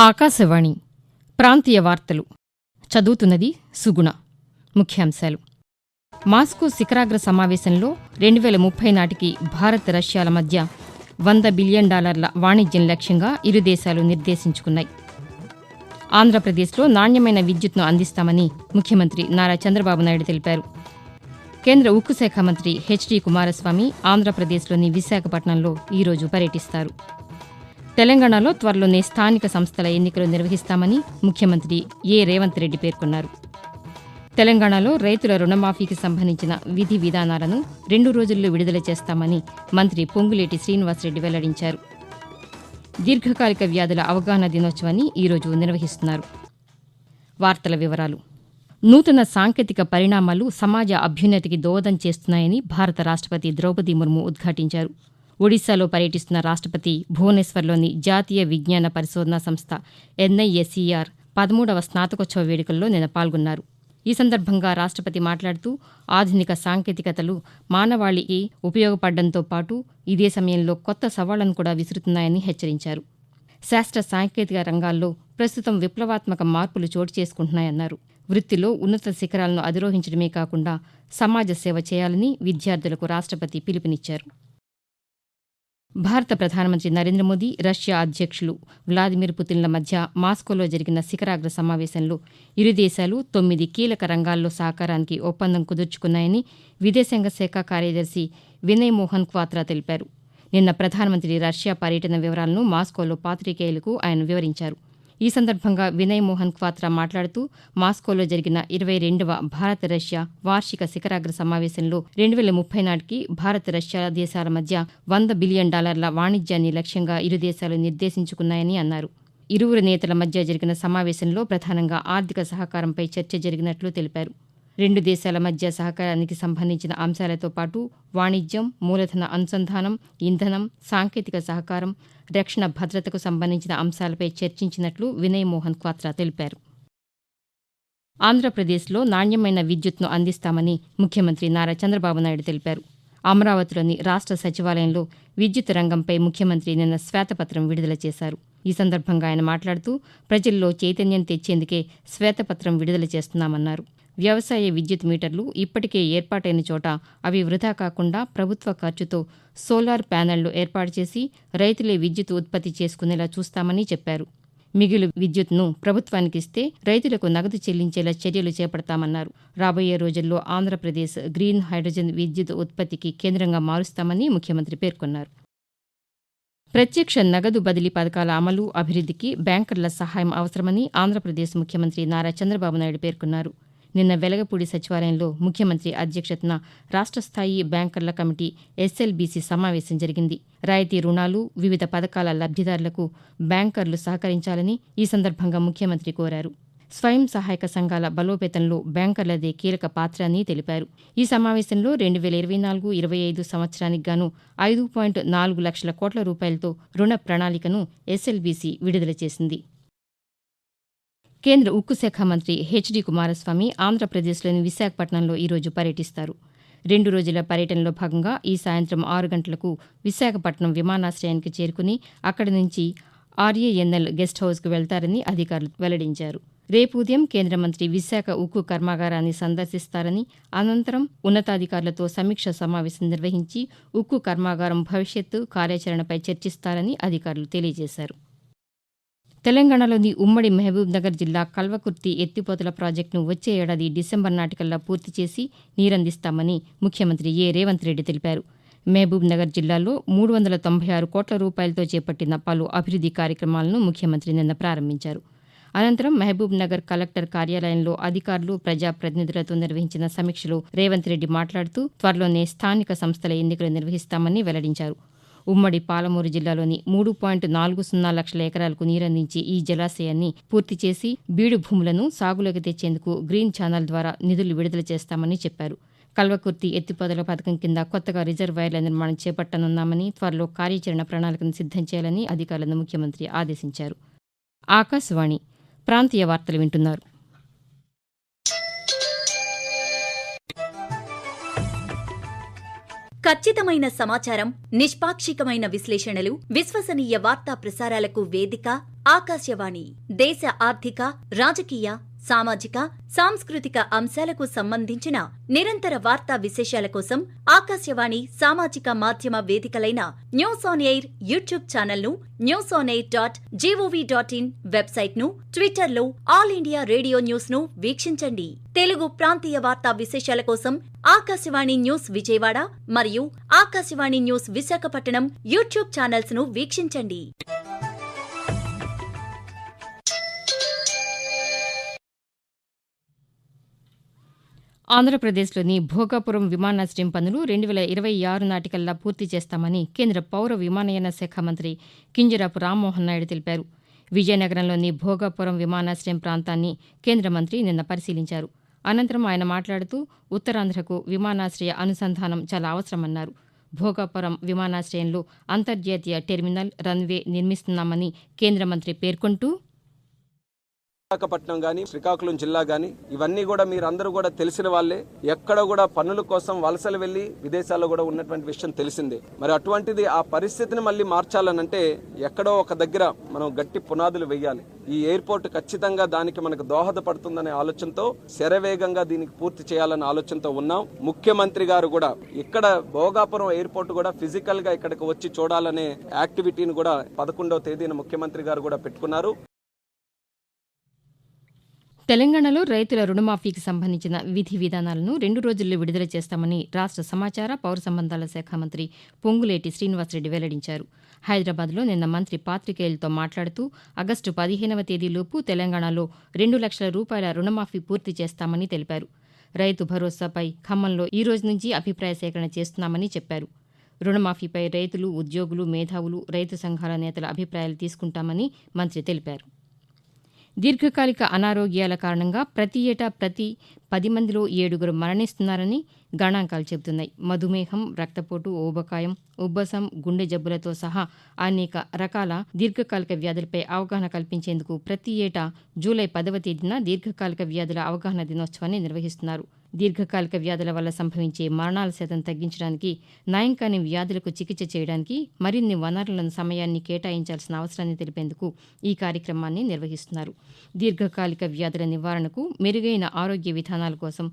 ఆకాశవాణి ప్రాంతీయ వార్తలు చదువుతున్నది సుగుణ. ముఖ్యాంశాలు. మాస్కో శిఖరాగ్ర సమావేశంలో 2030 నాటికి భారత్ రష్యాల మధ్య $100 బిలియన్ వాణిజ్యం లక్ష్యంగా ఇరు దేశాలు నిర్దేశించుకున్నాయి. ఆంధ్రప్రదేశ్లో నాణ్యమైన విద్యుత్ను అందిస్తామని ముఖ్యమంత్రి నారా చంద్రబాబు నాయుడు తెలిపారు. కేంద్ర ఉక్కు శాఖ మంత్రి హెచ్డి కుమారస్వామి ఆంధ్రప్రదేశ్లోని విశాఖపట్నంలో ఈరోజు పర్యటిస్తారు. తెలంగాణలో త్వరలోనే స్థానిక సంస్థల ఎన్నికలు నిర్వహిస్తామని ముఖ్యమంత్రి రేవంత్ రెడ్డి పేర్కొన్నారు. తెలంగాణలో రైతుల రుణమాఫీకి సంబంధించిన విధి విధానాలను 2 రోజుల్లో విడుదల చేస్తామని మంత్రి పొంగులేటి శ్రీనివాసరెడ్డి వెల్లడించారు. దీర్ఘకాలిక వ్యాధుల అవగాహన దినోత్సవాన్ని ఈరోజు నిర్వహిస్తున్నారు. వార్తల వివరాలు. నూతన సాంకేతిక పరిణామాలు సమాజ అభ్యున్నతికి దోహదం చేస్తున్నాయని భారత రాష్టపతి ద్రౌపది ముర్ము ఉద్ఘాటించారు. ఒడిశాలో పర్యటిస్తున్న రాష్టపతి భువనేశ్వర్లోని జాతీయ విజ్ఞాన పరిశోధనా సంస్థ NISER 13వ స్నాతకోత్సవ వేడుకల్లో నిన్న పాల్గొన్నారు. ఈ సందర్భంగా రాష్టపతి మాట్లాడుతూ ఆధునిక సాంకేతికతలు మానవాళికి ఉపయోగపడడంతో పాటు ఇదే సమయంలో కొత్త సవాళ్లను కూడా విసురుతున్నాయని హెచ్చరించారు. శాస్త్ర సాంకేతిక రంగాల్లో ప్రస్తుతం విప్లవాత్మక మార్పులు చోటు చేసుకుంటున్నాయన్నారు. వృత్తిలో ఉన్నత శిఖరాలను అధిరోహించడమే కాకుండా సమాజ సేవ చేయాలని విద్యార్థులకు రాష్టపతి పిలుపునిచ్చారు. భారత ప్రధానమంత్రి నరేంద్ర మోదీ, రష్యా అధ్యక్షులు వ్లాదిమిర్ పుతిన్ల మధ్య మాస్కోలో జరిగిన శిఖరాగ్ర సమావేశంలో ఇరు దేశాలు 9 కీలక రంగాల్లో సహకారానికి ఒప్పందం కుదుర్చుకున్నాయని విదేశాంగ శాఖ కార్యదర్శి వినయ్ మోహన్ క్వాత్రా తెలిపారు. నిన్న ప్రధానమంత్రి రష్యా పర్యటన వివరాలను మాస్కోలో పాతికేయులకు ఆయన వివరించారు. ఈ సందర్భంగా వినయ్ మోహన్ క్వాత్రా మాట్లాడుతూ మాస్కోలో జరిగిన 22వ భారత రష్యా వార్షిక శిఖరాగ్ర సమావేశంలో 2030 నాటికి భారత్ రష్యా దేశాల మధ్య $100 బిలియన్ వాణిజ్యాన్ని లక్ష్యంగా ఇరు దేశాలు నిర్దేశించుకున్నాయని అన్నారు. ఇరువురు నేతల మధ్య జరిగిన సమావేశంలో ప్రధానంగా ఆర్థిక సహకారంపై చర్చ జరిగినట్లు తెలిపారు. 2 దేశాల మధ్య సహకారానికి సంబంధించిన అంశాలతో పాటు వాణిజ్యం, మూలధన అనుసంధానం, ఇంధనం, సాంకేతిక సహకారం, రక్షణ భద్రతకు సంబంధించిన అంశాలపై చర్చించినట్లు వినయ్ మోహన్ క్వాత్రా తెలిపారు. ఆంధ్రప్రదేశ్లో నాణ్యమైన విద్యుత్ను అందిస్తామని ముఖ్యమంత్రి నారా చంద్రబాబు నాయుడు తెలిపారు. అమరావతిలోని రాష్ట్ర సచివాలయంలో విద్యుత్ రంగంపై ముఖ్యమంత్రి నిన్న శ్వేతపత్రం విడుదల చేశారు. ఈ సందర్భంగా ఆయన మాట్లాడుతూ ప్రజల్లో చైతన్యం తెచ్చేందుకే శ్వేతపత్రం విడుదల చేస్తున్నామన్నారు. వ్యవసాయ విద్యుత్ మీటర్లు ఇప్పటికే ఏర్పాటైన చోట అవి వృధా కాకుండా ప్రభుత్వ ఖర్చుతో సోలార్ ప్యానెళ్లు ఏర్పాటు చేసి రైతులే విద్యుత్ ఉత్పత్తి చేసుకునేలా చూస్తామని చెప్పారు. మిగులు విద్యుత్ను ప్రభుత్వానికి ఇస్తే రైతులకు నగదు చెల్లించేలా చర్యలు చేపడతామన్నారు. రాబోయే రోజుల్లో ఆంధ్రప్రదేశ్ గ్రీన్ హైడ్రోజన్ విద్యుత్ ఉత్పత్తికి కేంద్రంగా మారుస్తామని ముఖ్యమంత్రి పేర్కొన్నారు. ప్రత్యక్ష నగదు బదిలీ పథకాల అమలు, అభివృద్ధికి బ్యాంకర్ల సహాయం అవసరమని ఆంధ్రప్రదేశ్ ముఖ్యమంత్రి నారా చంద్రబాబు నాయుడు పేర్కొన్నారు. నిన్న వెలగపూడి సచివాలయంలో ముఖ్యమంత్రి అధ్యక్షతన రాష్ట్ర స్థాయి బ్యాంకర్ల కమిటీ SLBC సమావేశం జరిగింది. రాయితీ రుణాలు, వివిధ పథకాల లబ్ధిదారులకు బ్యాంకర్లు సహకరించాలని ఈ సందర్భంగా ముఖ్యమంత్రి కోరారు. స్వయం సహాయక సంఘాల బలోపేతంలో బ్యాంకర్లదే కీలక పాత్ర అని తెలిపారు. ఈ సమావేశంలో 2024-25 సంవత్సరానికి గాను 5.4 లక్షల కోట్ల రూపాయలతో రుణ ప్రణాళికను SLBC విడుదల చేసింది. కేంద్ర ఉక్కు శాఖ మంత్రి హెచ్డి కుమారస్వామి ఆంధ్రప్రదేశ్లోని విశాఖపట్నంలో ఈరోజు పర్యటిస్తారు. 2 రోజుల పర్యటనలో భాగంగా ఈ సాయంత్రం 6 గంటలకు విశాఖపట్నం విమానాశ్రయానికి చేరుకుని అక్కడి నుంచి RANL గెస్ట్ హౌస్కు వెళ్తారని అధికారులు వెల్లడించారు. రేపు ఉదయం కేంద్ర మంత్రి విశాఖ ఉక్కు కర్మాగారాన్ని సందర్శిస్తారని, అనంతరం ఉన్నతాధికారులతో సమీక్ష సమావేశం నిర్వహించి ఉక్కు కర్మాగారం భవిష్యత్తు కార్యాచరణపై చర్చిస్తారని అధికారులు తెలియజేశారు. తెలంగాణలోని ఉమ్మడి మహబూబ్ నగర్ జిల్లా కల్వకుర్తి ఎత్తిపోతల ప్రాజెక్టును వచ్చే ఏడాది డిసెంబర్ నాటికల్లా పూర్తి చేసి నీరందిస్తామని ముఖ్యమంత్రి రేవంత్ రెడ్డి తెలిపారు. మహబూబ్ నగర్ జిల్లాలో 396 కోట్ల రూపాయలతో చేపట్టిన పలు అభివృద్ది కార్యక్రమాలను ముఖ్యమంత్రి నిన్న ప్రారంభించారు. అనంతరం మహబూబ్ నగర్ కలెక్టర్ కార్యాలయంలో అధికారులు, ప్రజాప్రతినిధులతో నిర్వహించిన సమీక్షలో రేవంత్ రెడ్డి మాట్లాడుతూ త్వరలోనే స్థానిక సంస్థల ఎన్నికలు నిర్వహిస్తామని వెల్లడించారు. ఉమ్మడి పాలమూరు జిల్లాలోని 3.40 లక్షల ఎకరాలకు నీరందించి ఈ జలాశయాన్ని పూర్తి చేసి బీడు భూములను సాగులోకి తెచ్చేందుకు గ్రీన్ ఛానల్ ద్వారా నిధులు విడుదల చేస్తామని చెప్పారు. కల్వకుర్తి ఎత్తిపోతల పథకం కింద కొత్తగా రిజర్వాయర్ల నిర్మాణం చేపట్టనున్నామని, త్వరలో కార్యాచరణ ప్రణాళికను సిద్ధం చేయాలని అధికారులను ముఖ్యమంత్రి ఆదేశించారు. ఆకాశవాణి ప్రాంతీయ వార్తలు వింటున్నారు. ఖచ్చితమైన సమాచారం, నిష్పాక్షికమైన విశ్లేషణలు, విశ్వసనీయ వార్తా ప్రసారాలకు వేదిక ఆకాశవాణి దేశ ఆర్థిక, రాజకీయ, సామాజిక, సాంస్కృతిక అంశాలకు సంబంధించిన నిరంతర వార్తా విశేషాల కోసం ఆకాశవాణి సామాజిక మాధ్యమ వేదికలైన న్యూస్ ఆన్ ఎయిర్ యూట్యూబ్ ఛానల్ను, newsonair.gov.in వెబ్సైట్ను, ట్విట్టర్లో ఆల్ ఇండియా రేడియో న్యూస్ను వీక్షించండి. తెలుగు ప్రాంతీయ వార్తా విశేషాల కోసం ఆకాశవాణి న్యూస్ విజయవాడ మరియు ఆకాశవాణి న్యూస్ విశాఖపట్నం యూట్యూబ్ ఛానల్స్ను వీక్షించండి. ఆంధ్రప్రదేశ్లోని భోగాపురం విమానాశ్రయం పనులు 2026 నాటికల్లా పూర్తి చేస్తామని కేంద్ర పౌర విమానయాన శాఖ మంత్రి కింజరాపు రామ్మోహన్ నాయుడు తెలిపారు. విజయనగరంలోని భోగాపురం విమానాశ్రయం ప్రాంతాన్ని కేంద్ర మంత్రి నిన్న పరిశీలించారు. అనంతరం ఆయన మాట్లాడుతూ ఉత్తరాంధ్రకు విమానాశ్రయ అనుసంధానం చాలా అవసరమన్నారు. భోగాపురం విమానాశ్రయంలో అంతర్జాతీయ టెర్మినల్, రన్వే నిర్మిస్తున్నామని కేంద్ర మంత్రి పేర్కొంటూ, విశాఖపట్నం గాని, శ్రీకాకుళం జిల్లా గాని ఇవన్నీ కూడా మీరు అందరూ కూడా తెలిసిన వాళ్ళే. ఎక్కడ కూడా పనుల కోసం వలసలు వెళ్లి విదేశాల్లో కూడా ఉన్నటువంటి విషయం తెలిసిందే. మరి అటువంటిది ఆ పరిస్థితిని మళ్ళీ మార్చాలనంటే ఎక్కడో ఒక దగ్గర మనం గట్టి పునాదులు వేయాలి. ఈ ఎయిర్పోర్ట్ ఖచ్చితంగా దానికి మనకు దోహదపడుతుందనే ఆలోచనతో శరవేగంగా దీనికి పూర్తి చేయాలనే ఆలోచనతో ఉన్నాం. ముఖ్యమంత్రి గారు కూడా ఇక్కడ భోగాపురం ఎయిర్పోర్ట్ కూడా ఫిజికల్ గా ఇక్కడికి వచ్చి చూడాలనే యాక్టివిటీని కూడా 11వ తేదీన ముఖ్యమంత్రి గారు కూడా పెట్టుకున్నారు. తెలంగాణలో రైతుల రుణమాఫీకి సంబంధించిన విధి విధానాలను 2 రోజుల్లో విడుదల చేస్తామని రాష్ట్ర సమాచార, పౌర సంబంధాల శాఖ మంత్రి పొంగులేటి శ్రీనివాసరెడ్డి వెల్లడించారు. హైదరాబాద్లో నిన్న మంత్రి పాతికేయులతో మాట్లాడుతూ ఆగస్టు 15వ తేదీలోపు తెలంగాణలో 2 లక్షల రూపాయల రుణమాఫీ పూర్తి చేస్తామని తెలిపారు. రైతు భరోసాపై ఖమ్మంలో ఈ రోజు నుంచి అభిప్రాయ సేకరణ చేస్తున్నామని చెప్పారు. రుణమాఫీపై రైతులు, ఉద్యోగులు, మేధావులు, రైతు సంఘాల నేతల అభిప్రాయాలు తీసుకుంటామని మంత్రి తెలిపారు. దీర్ఘకాలిక అనారోగ్యాల కారణంగా ప్రతి ఏటా 10 మందిలో 7 మరణిస్తున్నారని గణాంకాలు చెబుతున్నాయి. మధుమేహం, రక్తపోటు, ఊబకాయం, ఉబ్బసం, గుండె జబ్బులతో సహా అనేక రకాల దీర్ఘకాలిక వ్యాధులపై అవగాహన కల్పించేందుకు ప్రతి ఏటా జూలై 10వ తేదీన దీర్ఘకాలిక వ్యాధుల అవగాహన దినోత్సవాన్ని నిర్వహిస్తున్నారు. దీర్ఘకాలిక వ్యాధుల వల్ల సంభవించే మరణాల శాతం తగ్గించడానికి, నయం కాని వ్యాధులకు చికిత్స చేయడానికి మరిన్ని వనరులను, సమయాన్ని కేటాయించాల్సిన అవసరాన్ని తెలిపేందుకు ఈ కార్యక్రమాన్ని నిర్వహిస్తున్నారు. దీర్ఘకాలిక వ్యాధుల నివారణకు, మెరుగైన ఆరోగ్య విధానాల కోసం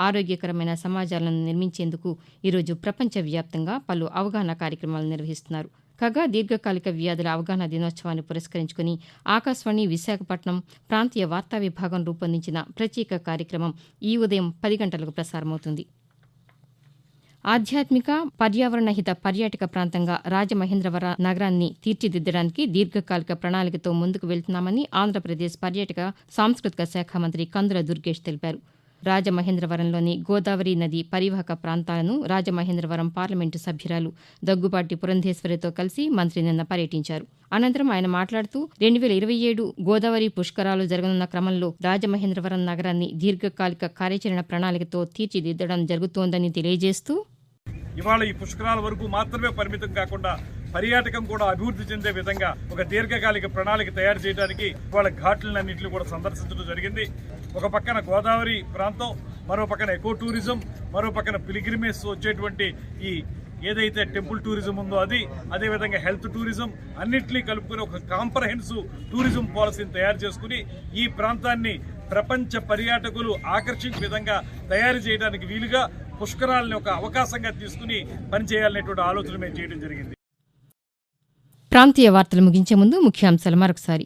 ఆరోగ్యకరమైన సమాజాలను నిర్మించేందుకు ఈరోజు ప్రపంచవ్యాప్తంగా పలు అవగాహన కార్యక్రమాలు నిర్వహిస్తున్నారు. కాగా దీర్ఘకాలిక వ్యాధుల అవగాహన దినోత్సవాన్ని పురస్కరించుకుని ఆకాశవాణి విశాఖపట్నం ప్రాంతీయ వార్తా విభాగం రూపొందించిన ప్రత్యేక కార్యక్రమం ఈ ఉదయం 10 గంటలకు ప్రసారమవుతుంది. ఆధ్యాత్మిక, పర్యావరణహిత పర్యాటక ప్రాంతంగా రాజమహేంద్రవరం నగరాన్ని తీర్చిదిద్దడానికి దీర్ఘకాలిక ప్రణాళికతో ముందుకు వెళ్తున్నామని ఆంధ్రప్రదేశ్ పర్యాటక, సాంస్కృతిక శాఖ మంత్రి కందుల దుర్గేష్ తెలిపారు. రాజమహేంద్రవరంలోని గోదావరి నది పరివాహక ప్రాంతాలను రాజమహేంద్రవరం పార్లమెంటు సభ్యురాలు దగ్గుబాటి పురంధేశ్వరితో కలిసి మంత్రి నిన్న పర్యటించారు. అనంతరం ఆయన మాట్లాడుతూ 2027 గోదావరి పుష్కరాలు జరగనున్న క్రమంలో రాజమహేంద్రవరం నగరాన్ని దీర్ఘకాలిక కార్యాచరణ ప్రణాళికతో తీర్చిదిద్దడం జరుగుతోందని తెలియజేస్తూ, ఇవాళ ఈ పుష్కరాల వరకు మాత్రమే పరిమితం కాకుండా పర్యాటకం కూడా అభివృద్ధి చెందే విధంగా ఒక దీర్ఘకాలిక ప్రణాళిక తయారు చేయడానికి ఇవాళ ఘాట్లన్నింటినీ కూడా సందర్శించడం జరిగింది. ఒక పక్కన గోదావరి ప్రాంతం, మరో పక్కన ఎకో టూరిజం, మరో పక్కన పిలిగ్రిమేజ్ వచ్చేటువంటి ఈ ఏదైతే టెంపుల్ టూరిజం ఉందో అదేవిధంగా హెల్త్ టూరిజం అన్నింటినీ కలుపుకుని ఒక కాంప్రహెన్సివ్ టూరిజం పాలసీని తయారు చేసుకుని ఈ ప్రాంతాన్ని ప్రపంచ పర్యాటకులు ఆకర్షించే విధంగా తయారు చేయడానికి వీలుగా పుష్కరాలని ఒక అవకాశంగా తీసుకుని పనిచేయాలనేటువంటి ఆలోచన మేము చేయడం జరిగింది. ప్రాంతీయ వార్తలు ముగించే ముందు ముఖ్యాంశాలు మరొకసారి.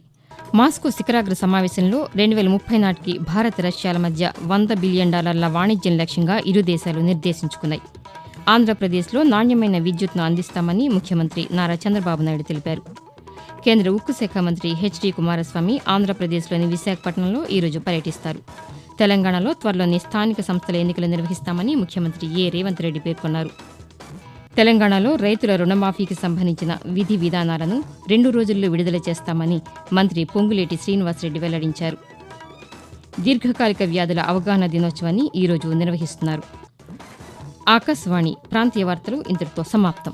మాస్కో శిఖరాగ్ర సమావేశంలో 2030 నాటికి భారత్, రష్యాల మధ్య $100 బిలియన్ వాణిజ్యం లక్ష్యంగా ఇరు దేశాలు నిర్దేశించుకున్నాయి. ఆంధ్రప్రదేశ్లో నాణ్యమైన విద్యుత్ను అందిస్తామని ముఖ్యమంత్రి నారా చంద్రబాబు నాయుడు తెలిపారు. కేంద్ర ఉక్కు శాఖ మంత్రి హెచ్డి కుమారస్వామి ఆంధ్రప్రదేశ్లోని విశాఖపట్నంలో ఈరోజు పర్యటిస్తారు. తెలంగాణలో త్వరలోని స్థానిక సంస్థల ఎన్నికలు నిర్వహిస్తామని ముఖ్యమంత్రి రేవంత్ రెడ్డి పేర్కొన్నారు. తెలంగాణలో రైతుల రుణమాఫీకి సంబంధించిన విధి విధానాలను 2 రోజుల్లో విడుదల చేస్తామని మంత్రి పొంగులేటి శ్రీనివాసరెడ్డి వెల్లడించారు. దీర్ఘకాలిక వ్యాధుల అవగాహన దినోత్సవాన్ని ఈరోజు నిర్వహిస్తున్నారు. ఆకాశవాణి ప్రాంతీయ వార్తలు ఇంతటితో సమాప్తం.